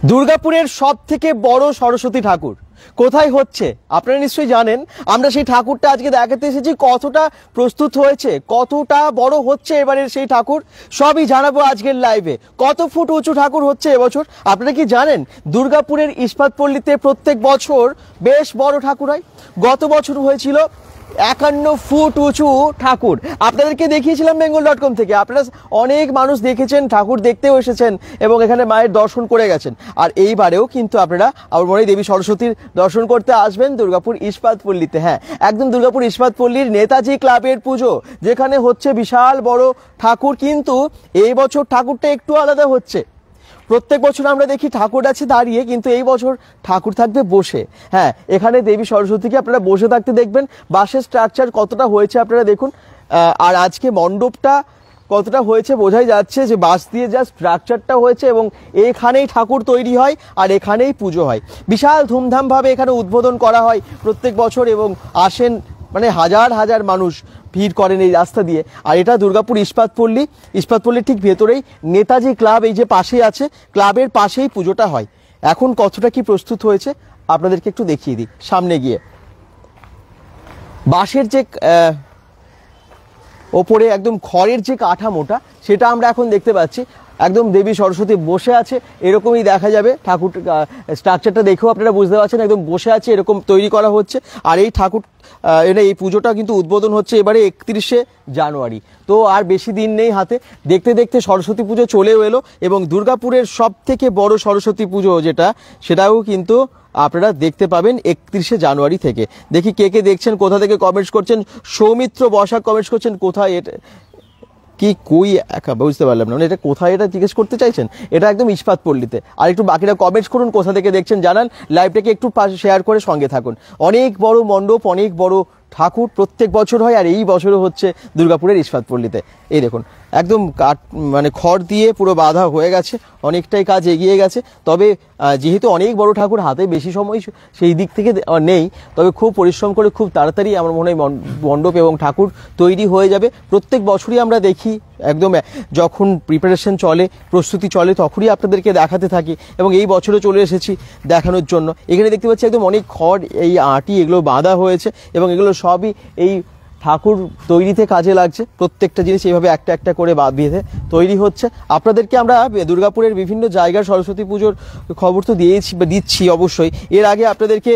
দুর্গাপুরের সবথেকে বড় সরস্বতী ঠাকুর কোথায় হচ্ছে আপনারা নিশ্চয়ই জানেন। আমরা সেই ঠাকুরটা আজকে দেখাতে এসেছি, কতটা প্রস্তুত হয়েছে, কতটা বড় হচ্ছে এবারের সেই ঠাকুর, সবই জানাবো আজকের লাইভে। কত ফুট উঁচু ঠাকুর হচ্ছে এবছর আপনারা কি জানেন? দুর্গাপুরের ইস্পাতপল্লীতে প্রত্যেক বছর বেশ বড় ঠাকুর হয়। গত বছর হয়েছিল 51 ফুট উঁচু ঠাকুর। আপনাদেরকে দেখিয়েছিলাম bengal.com থেকে। আপনারা অনেক মানুষ দেখেছেন, ঠাকুর দেখতেও এসেছেন এবং এখানে মায়ের দর্শন করে গেছেন। আর এইবারেও কিন্তু আপনারা আমার মনে হয় দেবী সরস্বতীর দর্শন করতে আসবেন দুর্গাপুর ইস্পাতপল্লীতে। হ্যাঁ, একদম দুর্গাপুর ইস্পাতপল্লীর নেতাজি ক্লাবের পুজো, যেখানে হচ্ছে বিশাল বড় ঠাকুর। কিন্তু এই বছর ঠাকুরটা একটু আলাদা হচ্ছে। প্রত্যেক বছর আমরা দেখি ঠাকুর আছে দাঁড়িয়ে, কিন্তু এই বছর ঠাকুর থাকবে বসে। হ্যাঁ, এখানে দেবী সরস্বতীকে আপনারা বসে থাকতে দেখবেন। বাঁশের স্ট্রাকচার কতটা হয়েছে আপনারা দেখুন। আর আজকে মণ্ডপটা কতটা হয়েছে বোঝাই যাচ্ছে যে বাঁশ দিয়ে যা স্ট্রাকচারটা হয়েছে, এবং এখানেই ঠাকুর তৈরি হয় আর এখানেই পুজো হয়। বিশাল ধুমধামভাবে এখানে উদ্বোধন করা হয় প্রত্যেক বছর, এবং আসেন মানে হাজার হাজার মানুষ ভিড় করেন এই রাস্তা দিয়ে। আর এটা দুর্গাপুর ইস্পাতপল্লী, ইস্পাতপল্লীর ঠিক ভেতরেই নেতাজি ক্লাব এই যে পাশেই আছে, ক্লাবের পাশেই পুজোটা হয়। এখন কতটা কি প্রস্তুত হয়েছে আপনাদেরকে একটু দেখিয়ে দিই সামনে গিয়ে। বাঁশের যে ওপরে একদম খড়ের যে কাঠামোটা, সেটা আমরা এখন দেখতে পাচ্ছি। একদম দেবী সরস্বতী বসে আছে এরকমই দেখা যাবে। ঠাকুর স্ট্রাকচারটা দেখেও আপনারা বুঝতে পারছেন, একদম বসে আছে এরকম তৈরি করা হচ্ছে। আর এই ঠাকুর এই পুজোটা কিন্তু উদ্বোধন হচ্ছে এবারে 31শে জানুয়ারি। তো আর বেশি দিন নেই হাতে। দেখতে দেখতে সরস্বতী পুজো চলেও এলো, এবং দুর্গাপুরের সব থেকে বড় সরস্বতী পুজো যেটা, সেটাও কিন্তু আপনারা দেখতে পাবেন 31শে জানুয়ারি থেকে। দেখি কে কে দেখছেন, কোথা থেকে কমেন্টস করছেন। সৌমিত্র বসাক কমেন্টস করছেন, কোথায় এটা কি কই একা বুঝতে পারলাম না, এটা কোথায় এটা জিজ্ঞেস করতে চাইছেন। এটা একদম ইস্পাতপল্লীতে। আর একটু বাকিরা কমেন্টস করুন, কোথা থেকে দেখছেন জানান। লাইভটাকে একটু শেয়ার করে সঙ্গে থাকুন। অনেক বড় মণ্ডপ, অনেক বড় ঠাকুর প্রত্যেক বছর হয়, আর এই বছরও হচ্ছে দুর্গাপুরের ইস্পাতপল্লীতে। এই দেখুন একদম কাঠ মানে খড় দিয়ে পুরো বাঁধা হয়ে গেছে, অনেকটাই কাজ এগিয়ে গেছে। তবে যেহেতু অনেক বড় ঠাকুর, হাতে বেশি সময় সেই দিক থেকে নেই, তবে খুব পরিশ্রম করে খুব তাড়াতাড়ি আমার মনে হয় মণ্ডপ এবং ঠাকুর তৈরি হয়ে যাবে। প্রত্যেক বছরই আমরা দেখি, একদম যখন প্রিপারেশন চলে, প্রস্তুতি চলে, তখনই আপনাদেরকে দেখাতে থাকি, এবং এই বছরও চলে এসেছি দেখানোর জন্য। এখানে দেখতে পাচ্ছি একদম অনেক খড়, এই আটি, এগুলো বাঁধা হয়েছে, এবং এগুলো সবই এই ঠাকুর তৈরিতে কাজে লাগছে। প্রত্যেকটা জিনিস এইভাবে একটা একটা করে বেঁধে তৈরি হচ্ছে। আপনাদেরকে আমরা দুর্গাপুরের বিভিন্ন জায়গার সরস্বতী পুজোর খবর তো দিচ্ছি অবশ্যই। এর আগে আপনাদেরকে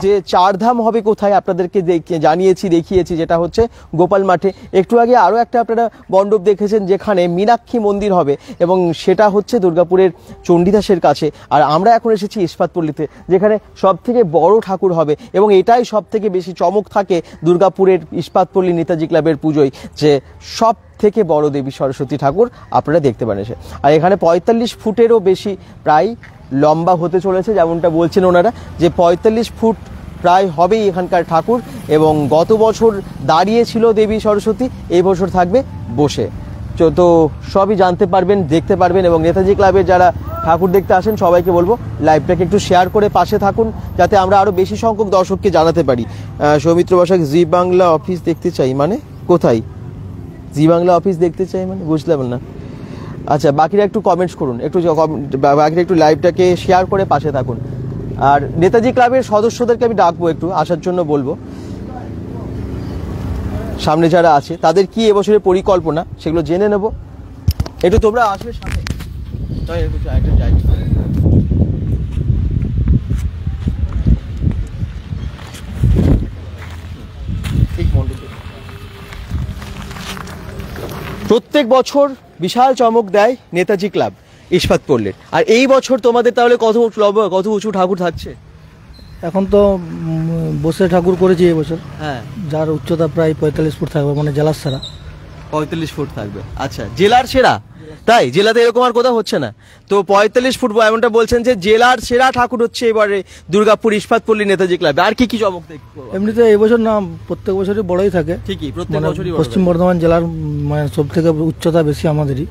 যে চারধাম হবে কোথায় আপনাদেরকে জানিয়েছি, দেখিয়েছি, যেটা হচ্ছে গোপাল মাঠে। একটু আগে আরও একটা আপনারা মণ্ডপ দেখেছেন যেখানে মীনাক্ষী মন্দির হবে, এবং সেটা হচ্ছে দুর্গাপুরের চণ্ডীদাসের কাছে। আর আমরা এখন এসেছি ইস্পাতপল্লীতে, যেখানে সব থেকে বড় ঠাকুর হবে, এবং এটাই সব থেকে বেশি চমক থাকে দুর্গাপুরের ইস্পাতপল্লী নেতাজি ক্লাবের পুজোয়, যে সব থেকে বড় দেবী সরস্বতী ঠাকুর আপনারা দেখতে পান এসে। আর এখানে 45 ফুটেরও বেশি প্রায় লম্বা হতে চলেছে, যেমনটা বলছেন ওনারা, যে 45 ফুট প্রায় হবেই এখানকার ঠাকুর। এবং গত বছর দাঁড়িয়ে ছিল দেবী সরস্বতী, এই বছর থাকবে বসে। তো সবই জানতে পারবেন, দেখতে পারবেন। এবং নেতাজি ক্লাবের যারা ঠাকুর দেখতে আসেন সবাইকে বলবো লাইভটাকে একটু শেয়ার করে পাশে থাকুন, যাতে আমরা আরও বেশি সংখ্যক দর্শককে জানাতে পারি। সৌমিত্র বসাক, জি বাংলা অফিস দেখতে চাই মানে কোথায়? জি বাংলা অফিস দেখতে চাই মানে বুঝলাম না। আচ্ছা, বাকিরা একটু কমেন্টস করুন, বাকিরা একটু লাইভটাকে শেয়ার করে পাশে থাকুন। আর নেতাজি ক্লাবের সদস্যদেরকে আমি ডাকবো, একটু আসার জন্য বলবো। সামনে যারা আছে তাদের কি এবছরের পরিকল্পনা সেগুলো জেনে নেব। একটু তোমরা আসবে সামনে। প্রত্যেক বছর বিশাল চমক দেয় নেতাজি ক্লাব ইস্পাতপল্লীর। আর এই বছর তোমাদের তাহলে কত উঁচু ঠাকুর থাকছে? এখন তো বসে ঠাকুর করেছি এবছর। হ্যাঁ, যার উচ্চতা প্রায় 45 ফুট থাকবে, মানে জেলার সেরা। 45 ফুট থাকবে। আচ্ছা, জেলার সেরা? তাই জেলাতে এরকম আর কোথাও হচ্ছে না। তো 45 ফুট এমনটা বলছেন যে জেলার সেরা ঠাকুর হচ্ছে এবারে দুর্গাপুর ইস্পাতপল্লী নেতাজি ক্লাবে। আর কি কি চমক দেখবো? এমনিতে এবছর না, প্রত্যেক বছরই বড়ই থাকে। ঠিকই, প্রত্যেক বছরই। পশ্চিম বর্ধমান জেলার মানে সব থেকে উচ্চতা বেশি আমাদেরই।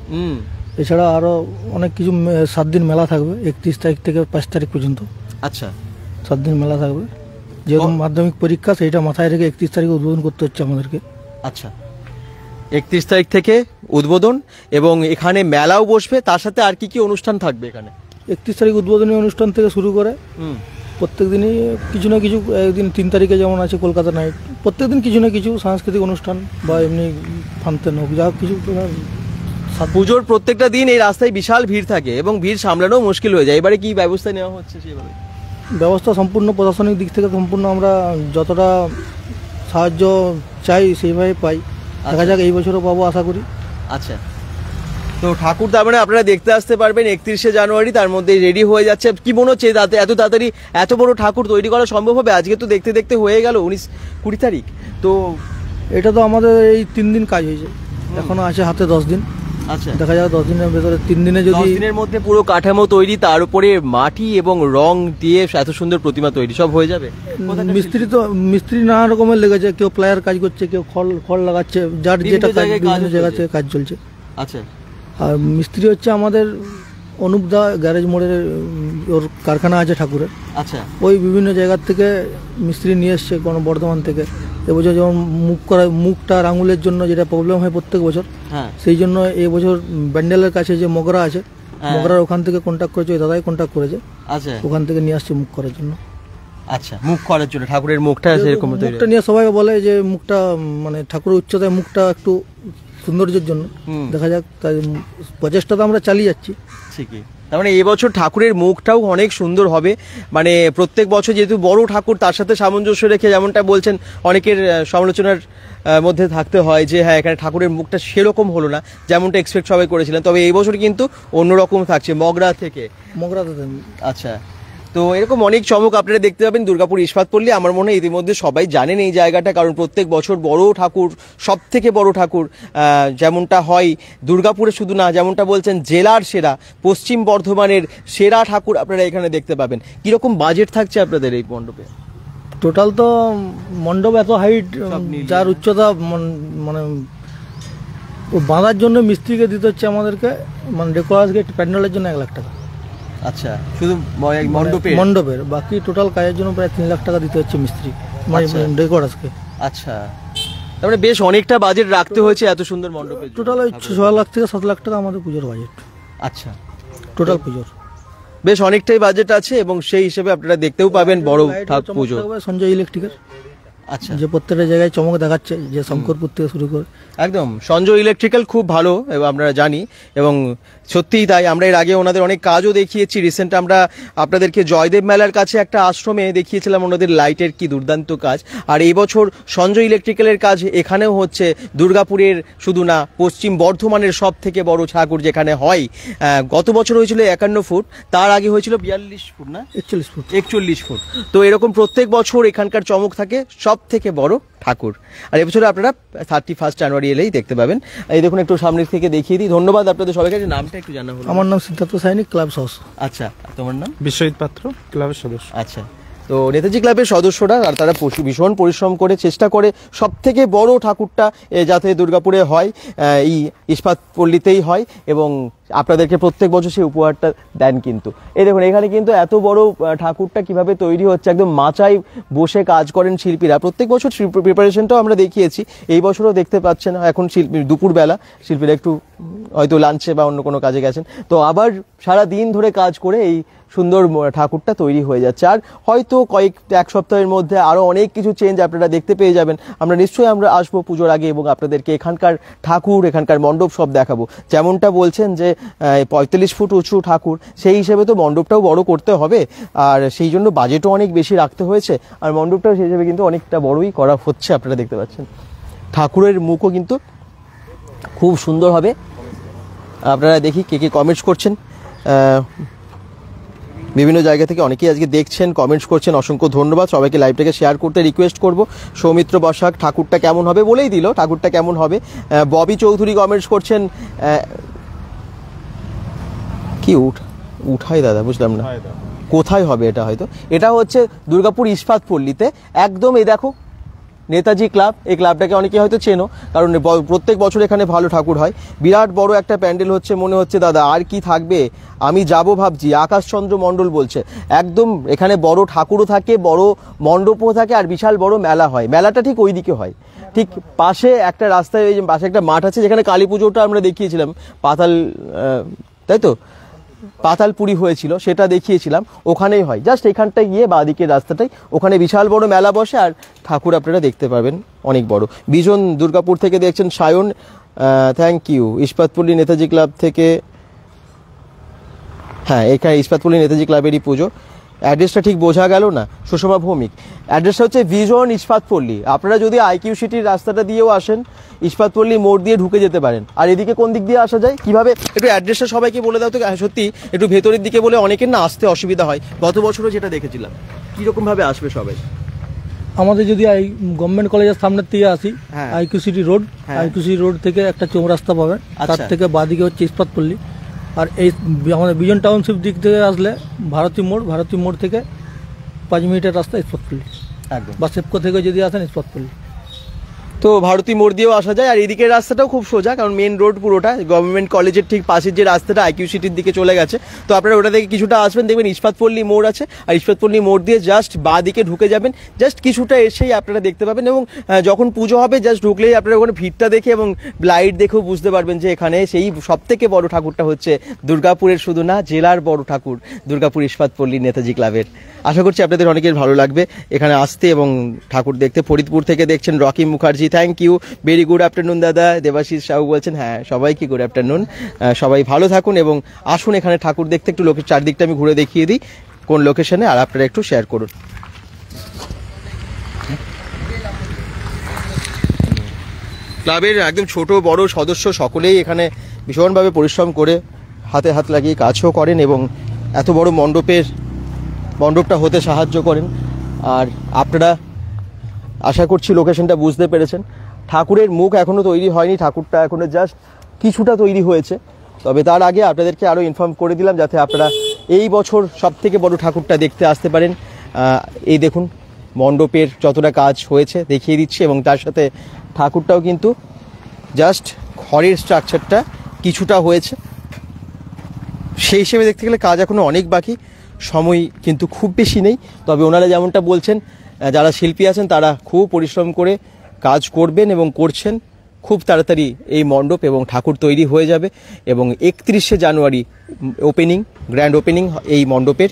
এছাড়া আরো অনেক কিছু 7 দিন মেলা থাকবে, 31 তারিখ থেকে 5 তারিখ পর্যন্ত। আচ্ছা, 7 দিন মেলা থাকবে। যেহেতু মাধ্যমিক পরীক্ষা, সেইটা মাথায় রেখে 31 তারিখে উদ্বোধন করতে হচ্ছে আমাদেরকে। আচ্ছা, 31 তারিখ থেকে উদ্বোধন, এবং এখানে মেলাও বসবে। তার সাথে আর কি কি অনুষ্ঠান থাকবে এখানে? 31 তারিখ উদ্বোধনী অনুষ্ঠান থেকে শুরু করে প্রত্যেক দিনই কিছু না কিছু, একদিন 3 তারিখে যেমন আছে কলকাতা নাইট, প্রত্যেক দিন কিছু না কিছু সাংস্কৃতিক অনুষ্ঠান বা এমনি ফাংশন হোক, যা হোক কিছু। পুজোর প্রত্যেকটা দিন এই রাস্তায় বিশাল ভিড় থাকে এবং ভিড় সামলানো মুশকিল হয়ে যায়। এবারে কি ব্যবস্থা নেওয়া হচ্ছে সেভাবে? ব্যবস্থা সম্পূর্ণ প্রশাসনিক দিক থেকে সম্পূর্ণ আমরা যতটা সাহায্য চাই সেইভাবে পাই। দেখা যাক এই বছরও পাবো আশা করি। আচ্ছা, তো ঠাকুর তার মানে আপনারা দেখতে আসতে পারবেন 31শে জানুয়ারি, তার মধ্যে রেডি হয়ে যাচ্ছে। কি মনে হচ্ছে এত তাড়াতাড়ি এত বড় ঠাকুর তৈরি করা সম্ভব হবে? আজকে তো দেখতে দেখতে হয়ে গেল 19-20 তারিখ। তো এটা তো আমাদের এই 3 দিন কাজ হয়েছে, এখনো আছে হাতে 10 দিন। আচ্ছা, দেখা যাক 10 দিনের ভেতরে 3 দিনে যদি 10 দিনের মধ্যে পুরো কাঠামো তৈরি, তার উপরে মাটি এবং রং দিয়ে এত সুন্দর প্রতিমা তৈরি সব হয়ে যাবে। মিস্ত্রি নানা রকমের লেগেছে, কেউ প্লায়ার কাজ করছে, কেউ খড় লাগাচ্ছে, যার যেটা কাজ বিভিন্ন জায়গাতে কাজ চলছে। আচ্ছা, আর মিস্ত্রি হচ্ছে আমাদের অনুপদা গ্যারেজ মোড়ের, ওর কারখানা আছে ঠাকুরের। আচ্ছা, ওই বিভিন্ন জায়গার থেকে মিস্ত্রি নিয়ে এসছে, কোনো বর্ধমান থেকে। এবছর যেমন মুখটা আর আঙুলের জন্য যেটা প্রবলেম হয় প্রত্যেক বছর, সেই জন্য এবছর ব্যান্ডেলের কাছে যে মগরা আছে, মগরার ওখান থেকে কন্ট্যাক্ট করেছে, ওই দাদাই কন্ট্যাক্ট করেছে। আচ্ছা, ওখান থেকে নিয়ে আসছে মুখ করার জন্য। আচ্ছা, মুখ করার জন্য ঠাকুরের মুখটা সেরকম মুখটা নিয়ে সবাই বলে যে মুখটা মানে ঠাকুরের উচ্চতায় মুখটা একটু সৌন্দর্যের জন্য। দেখা যাক, তাই প্রচেষ্টা তো আমরা চালিয়ে যাচ্ছি। ঠিকই, তার মানে এবছর ঠাকুরের মুখটাও অনেক সুন্দর হবে। মানে প্রত্যেক বছর যেহেতু বড় ঠাকুর, তার সাথে সামঞ্জস্য রেখে যেমনটা বলছেন, অনেকের সমালোচনার মধ্যে থাকতে হয় যে হ্যাঁ এখানে ঠাকুরের মুখটা সেরকম হলো না যেমনটা এক্সপেক্ট সবাই করেছিলেন, তবে এই বছর কিন্তু অন্যরকম থাকছে মগরা থেকে। আচ্ছা, তো এরকম অনেক চমক আপনারা দেখতে পাবেন দুর্গাপুর ইস্পাত পল্লী। আমার মনে হয় ইতিমধ্যে সবাই জানেন এই জায়গাটা, কারণ প্রত্যেক বছর বড় ঠাকুর, সব থেকে বড় ঠাকুর যেমনটা হয় দুর্গাপুরে শুধু না, যেমনটা বলছেন জেলার সেরা, পশ্চিম বর্ধমানের সেরা ঠাকুর আপনারা এখানে দেখতে পাবেন। কিরকম বাজেট থাকছে আপনাদের এই মণ্ডপে? টোটাল তো মণ্ডপ এত হাইট, যার উচ্চতা মানে বাঁধার জন্য মিস্ত্রিকে দিতে হচ্ছে আমাদেরকে, মানে ডেকোরেশন প্যান্ডেলের জন্য 1 লাখ টাকা। আচ্ছা, শুধু মণ্ডপের, বাকি টোটাল কাজের জন্য প্রায় 3 লাখ টাকা দিতে হচ্ছে মিস্ত্রি ডেকোরেশনকে। আচ্ছা, তারপরে বেশ অনেকটা বাজেট রাখতে হয়েছে এত সুন্দর মণ্ডপে। টোটাল 6 লাখ থেকে 7 লাখ টাকা আমাদের পুজোর বাজেট। আচ্ছা, টোটাল পুজোর বেশ অনেকটাই বাজেট আছে এবং সেই হিসেবে আপনারা দেখতেও পাবেন বড় পুজো। সঞ্জয় ইলেকট্রিকের, আচ্ছা, যে প্রত্যেকটা জায়গায় চমক দেখাচ্ছে, যে শঙ্করপুর থেকে শুরু করে একদম। সঞ্জয় ইলেকট্রিক্যাল খুব ভালো এবং আমরা জানি, এবং সত্যিই তাই। আমরা এর আগে ওনাদের অনেক কাজও দেখিয়েছি। রিসেন্ট আমরা আপনাদেরকে জয়দেব মেলার কাছে একটা আশ্রমে দেখিয়েছিলাম ওনাদের লাইটের কি দুর্দান্ত কাজ। আর এই বছর সঞ্জয় ইলেকট্রিক্যালের কাজ এখানেও হচ্ছে। দুর্গাপুরের শুধু না, পশ্চিম বর্ধমানের সব থেকে বড় ঠাকুর যেখানে হয়। গত বছর হয়েছিল 51 ফুট, তার আগে হয়েছিল 42 ফুট না 41 ফুট। তো এরকম প্রত্যেক বছর এখানকার চমক থাকে, সব থেকে বড় ঠাকুর। আর এবছর আপনারা 31 জানুয়ারি এলেই দেখতে পাবেন। এই দেখুন, একটু সামনের থেকে দেখিয়ে দিই। ধন্যবাদ আপনাদের সবাইকে। নামটা একটু জানা হলো? আমার নাম সিদ্ধার্থ সাইনি, ক্লাব সদস্য। আচ্ছা, তোমার নাম? বিশ্বজিৎ পাত্র, ক্লাবের সদস্য। আচ্ছা, তো নেতাজি ক্লাবের সদস্যরা, আর তারা ভীষণ পরিশ্রম করে চেষ্টা করে সব থেকে বড় ঠাকুরটা যাতে দুর্গাপুরে হয়, এই ইস্পাত পল্লীতেই হয়, এবং আপনাদেরকে প্রত্যেক বছর সেই উপহারটা দেন। কিন্তু এই দেখুন, এখানে কিন্তু এত বড় ঠাকুরটা কিভাবে তৈরি হচ্ছে, একদম মাচায় বসে কাজ করেন শিল্পীরা। প্রত্যেক বছর প্রিপারেশনটাও আমরা দেখিয়েছি, এই বছরও দেখতে পাচ্ছেন। এখন দুপুরবেলা শিল্পীরা একটু হয়তো লাঞ্চে বা অন্য কোনো কাজে গেছেন, তো আবার সারা দিন ধরে কাজ করে এই সুন্দর ঠাকুরটা তৈরি হয়ে যাচ্ছে। আর হয়তো এক সপ্তাহের মধ্যে আরও অনেক কিছু চেঞ্জ আপনারা দেখতে পেয়ে যাবেন। আমরা নিশ্চয়ই আসবো পুজোর আগে এবং আপনাদেরকে এখানকার ঠাকুর, এখানকার মণ্ডপ সব দেখাবো। যেমনটা বলছেন যে 45 ফুট উঁচু ঠাকুর, সেই হিসেবে তো মণ্ডপটাও বড় করতে হবে, আর সেই জন্য বাজেটও অনেক বেশি রাখতে হয়েছে। আর মণ্ডপটাও সেই হিসেবে কিন্তু অনেকটা বড়ই করা হচ্ছে, আপনারা দেখতে পাচ্ছেন। ঠাকুরের মুখও কিন্তু খুব সুন্দর হবে। আপনারা দেখি কে কে কমেন্টস করছেন। বিভিন্ন জায়গা থেকে অনেকেই আজকে দেখছেন, কমেন্টস করছেন, অসংখ্য ধন্যবাদ সবাইকে। লাইভটাকে শেয়ার করতে রিকোয়েস্ট করব। সৌমিত্র বসাক, ঠাকুরটা কেমন হবে বলেই দিল, ঠাকুরটা কেমন হবে। ববি চৌধুরী কমেন্টস করছেন, কি উঠাই দাদা, বুঝলাম না কোথায় হবে এটা। হয়তো এটা হচ্ছে দুর্গাপুর ইস্পাত পল্লীতে একদম। এই দেখো নেতাজি ক্লাব, এই ক্লাবটাকে অনেকে হয়তো চেনো, কারণ প্রত্যেক বছর এখানে ভালো ঠাকুর হয়। বিরাট বড় একটা প্যান্ডেল হচ্ছে, মনে হচ্ছে দাদা আর কি থাকবে, আমি যাব ভাবছি। আকাশচন্দ্র মণ্ডল বলছে একদম এখানে বড় ঠাকুরও থাকে, বড় মণ্ডপও থাকে, আর বিশাল বড় মেলা হয়। মেলাটা ঠিক ওই দিকে হয়, ঠিক পাশে একটা রাস্তায়, ওই পাশে একটা মাঠ আছে যেখানে কালী পুজোটা আমরা দেখিয়েছিলাম, পাতাল, তাই তো পাতালপুরি হয়েছিল সেটা দেখিয়েছিলাম, ওখানেই হয়। জাস্ট এখানটায় গিয়ে বাঁদিকের রাস্তাটাই, ওখানে বিশাল বড় মেলা বসে আর ঠাকুর আপনারা দেখতে পারবেন অনেক বড়। বিজন দুর্গাপুর থেকে দেখছেন Sayan, thank you. Ispatpally Netaji club থেকে, হ্যাঁ এখানে ইস্পাতপল্লী নেতাজি ক্লাবেরই পুজো। অ্যাড্রেসটা ঠিক বোঝা গেল না, সুষমা ভৌমিক। অ্যাড্রেসটা হচ্ছে ভিজন ইস্পাতপল্লী। আপনারা যদি আইকিউ সিটির রাস্তাটা দিয়েও আসেন, ইস্পাতপল্লী মোড় দিয়ে ঢুকে যেতে পারেন। আর এদিকে কোন দিক দিয়ে আসা যায়, কিভাবে, একটু অ্যাড্রেসটা সবাইকে বলে দাও তো। সত্যি একটু ভেতরের দিকে বলে অনেকের না আসতে অসুবিধা হয়, গত বছরও যেটা দেখেছিলাম। কীরকমভাবে আসবে সবাই? আমাদের যদি গভর্নমেন্ট কলেজের সামনের থেকে আসি, হ্যাঁ। আইকিউ সিটি রোড, হ্যাঁ। আইকিউ সিটি রোড থেকে একটা চৌরাস্তা পাবেন, তার আচ্ছা। থেকে বাঁদিকে হচ্ছে ইস্পাতপল্লী। আর এই আমাদের বিজন টাউনশিপ দিক থেকে আসলে ভারতী মোড় থেকে 5 মিনিটের রাস্তা ইস্পাতপল্লী, একদম। বা সেপকো থেকে যদি আসেন ইস্পাতপল্লী। তো ভারতী মোড় দিয়েও আসা যায়। আর এদিকের রাস্তাটাও খুব সোজা, কারণ মেন রোড পুরোটা গভর্নমেন্ট কলেজের ঠিক পাশের যে রাস্তাটা আইকিউ সিটির দিকে চলে গেছে। তো আপনারা ওটা থেকে কিছুটা আসবেন, দেখবেন ইস্পাতপল্লী মোড় আছে, আর ইস্পাতপল্লী মোড় দিয়ে জাস্ট বাঁ দিকে ঢুকে যাবেন। জাস্ট কিছুটা এসেই আপনারা দেখতে পাবেন, এবং যখন পুজো হবে জাস্ট ঢুকলেই আপনারা ওখানে ভিড়টা দেখে এবং লাইট দেখেও বুঝতে পারবেন যে এখানে সেই সবথেকে বড় ঠাকুরটা হচ্ছে দুর্গাপুরের, শুধু না জেলার বড় ঠাকুর, দুর্গাপুর ইস্পাতপল্লী নেতাজি ক্লাবের। আশা করছি আপনাদের অনেকের ভালো লাগবে এখানে আসতে এবং ঠাকুর দেখতে। ফরিদপুর থেকে দেখছেন Rocky Mukherjee, thank you, very good afternoon দাদা। দেবাশিস সাহু বলছেন হ্যাঁ সবাইকে গুড আফটারনুন, সবাই ভালো থাকুন এবং আসুন এখানে ঠাকুর দেখতে। একটু চারদিকটা আমি ঘুরে দেখিয়ে দিই কোন লোকেশনে, আর আপনারা একটু শেয়ার করুন। ক্লাবের একদম ছোট বড় সদস্য সকলেই এখানে ভীষণভাবে পরিশ্রম করে হাতে হাত লাগিয়ে কাজও করেন এবং এত বড় মণ্ডপটা হতে সাহায্য করেন। আর আপনারা আশা করছি লোকেশনটা বুঝতে পেরেছেন। ঠাকুরের মুখ এখনও তৈরি হয়নি, ঠাকুরটা এখনও জাস্ট কিছুটা তৈরি হয়েছে। তবে তার আগে আপনাদেরকে আরও ইনফর্ম করে দিলাম যাতে আপনারা এই বছর সবথেকে বড় ঠাকুরটা দেখতে আসতে পারেন। এই দেখুন মণ্ডপের যতটা কাজ হয়েছে দেখিয়ে দিচ্ছি, এবং তার সাথে ঠাকুরটাও কিন্তু জাস্ট ঘরের স্ট্রাকচারটা কিছুটা হয়েছে। সেই হিসেবে দেখতে গেলে কাজ এখনও অনেক বাকি, সময় কিন্তু খুব বেশি নেই। তবে ওনারা যেমনটা বলছেন, যারা শিল্পী আছেন তারা খুব পরিশ্রম করে কাজ করবেন এবং করছেন। খুব তাড়াতাড়ি এই মণ্ডপ এবং ঠাকুর তৈরি হয়ে যাবে এবং 31শে জানুয়ারি গ্র্যান্ড ওপেনিং এই মণ্ডপের।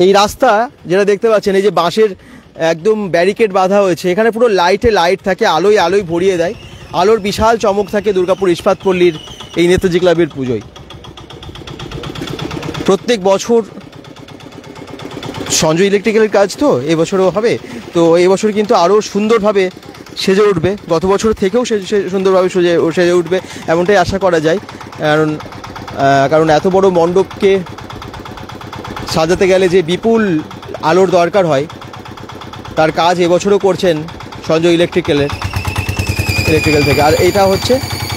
এই রাস্তা যেটা দেখতে পাচ্ছেন, এই যে বাঁশের একদম ব্যারিকেড বাঁধা হয়েছে, এখানে পুরো লাইট থাকে, আলোয় ভরিয়ে দেয়। আলোর বিশাল চমক থাকে দুর্গাপুর ইস্পাতপল্লীর এই নেতাজি ক্লাবের পুজোয়। প্রত্যেক বছর সঞ্জয় ইলেকট্রিক্যালের কাজ তো এবছরও হবে, তো এই বছর কিন্তু আরও সুন্দরভাবে সেজে উঠবে, গত বছর থেকেও সুন্দরভাবে সেজে উঠবে এমনটাই আশা করা যায়। কারণ এত বড় মণ্ডপকে সাজাতে গেলে যে বিপুল আলোর দরকার হয়, তার কাজ এবছরও করছেন সঞ্জয় ইলেকট্রিক্যাল থেকে। আর এটা হচ্ছে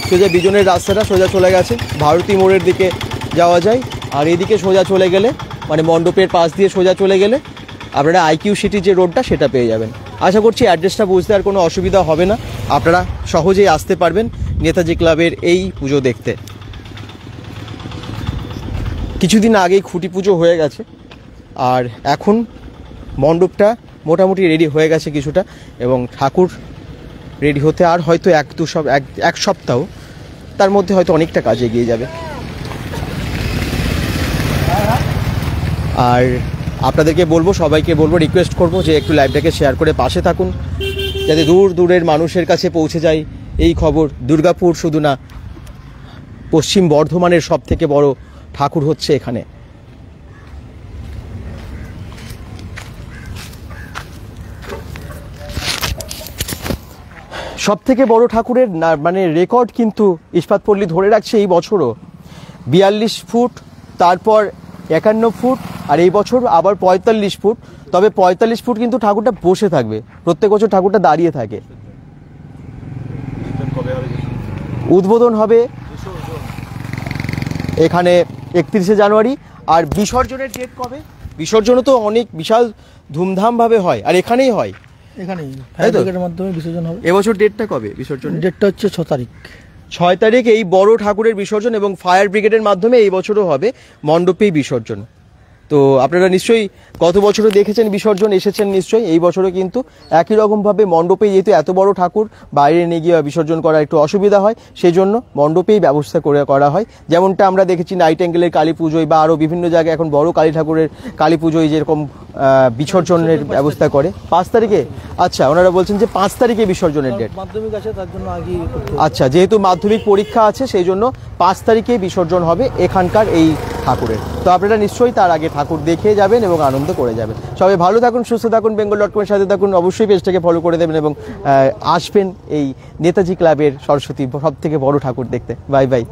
সোজা বিজনের রাস্তাটা সোজা চলে গেছে, ভারতী মোড়ের দিকে যাওয়া যায়। আর এদিকে সোজা চলে গেলে, মানে মণ্ডপের পাশ দিয়ে সোজা চলে গেলে আপনারা আইকিউ সিটির যে রোডটা সেটা পেয়ে যাবেন। আশা করছি অ্যাড্রেসটা বুঝতে আর কোনো অসুবিধা হবে না, আপনারা সহজেই আসতে পারবেন নেতাজি ক্লাবের এই পুজো দেখতে। কিছুদিন আগেই খুঁটি পুজো হয়ে গেছে, আর এখন মণ্ডপটা মোটামুটি রেডি হয়ে গেছে কিছুটা, এবং ঠাকুর রেডি হতে আর হয়তো এক সপ্তাহ, তার মধ্যে হয়তো অনেকটা কাজ এগিয়ে যাবে। আর আপনাদেরকে বলবো, সবাইকে বলবো, রিকোয়েস্ট করবো যে একটু লাইভটাকে শেয়ার করে পাশে থাকুন, যাতে দূরের মানুষের কাছে পৌঁছে যায় এই খবর। দুর্গাপুর শুধু না, পশ্চিম বর্ধমানের সবথেকে বড় ঠাকুর হচ্ছে এখানে। সবথেকে বড় ঠাকুরের মানে রেকর্ড কিন্তু ইস্পাতপল্লী ধরে রাখছে এই বছরও। 42 ফুট, তারপর 51 ফুট, আর এই বছর আবার 45 ফুট। তবে 45 ফুট কিন্তু ঠাকুরটা বসে থাকবে, প্রত্যেক বছর ঠাকুরটা দাঁড়িয়ে থাকে। উদ্বোধন হবে এখানে 31শে জানুয়ারি। আর বিসর্জনের ডেট কবে? বিসর্জনও তো অনেক বিশাল ধুমধামভাবে হয়, আর এখানেই হয়, এখানেই ফায়ার ব্রিগেডের মাধ্যমে বিসর্জন হবে। এবছর ডেটটা কবে বিসর্জন? ডেটটা হচ্ছে 6 তারিখ। 6 তারিখ এই বড় ঠাকুরের বিসর্জন, এবং ফায়ার ব্রিগেডের মাধ্যমে এই বছরও হবে মণ্ডপেই বিসর্জন। তো আপনারা নিশ্চয়ই গত বছরও দেখেছেন বিসর্জন, এসেছেন নিশ্চয়ই। এই বছরও কিন্তু একই রকমভাবে মণ্ডপে, যেহেতু এত বড় ঠাকুর বাইরে নিয়ে গিয়ে বিসর্জন করা একটু অসুবিধা হয়, সেই জন্য মণ্ডপেই ব্যবস্থা করা হয়। যেমনটা আমরা দেখেছি নাইট অ্যাঙ্গেলের কালী পুজোয় বা আরও বিভিন্ন জায়গায় এখন বড় কালী ঠাকুরের কালী পুজোয় যেরকম বিসর্জনের ব্যবস্থা করে। 5 তারিখে? আচ্ছা, ওনারা বলছেন যে 5 তারিখে বিসর্জনের ডেট। মাধ্যমিক আছে তার জন্য আগে আচ্ছা, যেহেতু মাধ্যমিক পরীক্ষা আছে সেই জন্য 5 তারিখে বিসর্জন হবে এখানকার এই ঠাকুরের। তো আপনারা নিশ্চয়ই তার আগে ঠাকুর দেখে যাবেন এবং আনন্দ করে যাবেন। সবাই ভালো থাকুন, সুস্থ থাকুন, bengal.com-এর সাথে থাকুন। অবশ্যই পেজটাকে ফলো করে দেবেন এবং আসবেন এই নেতাজি ক্লাবের সরস্বতী সব থেকে বড় ঠাকুর দেখতে। Bye bye.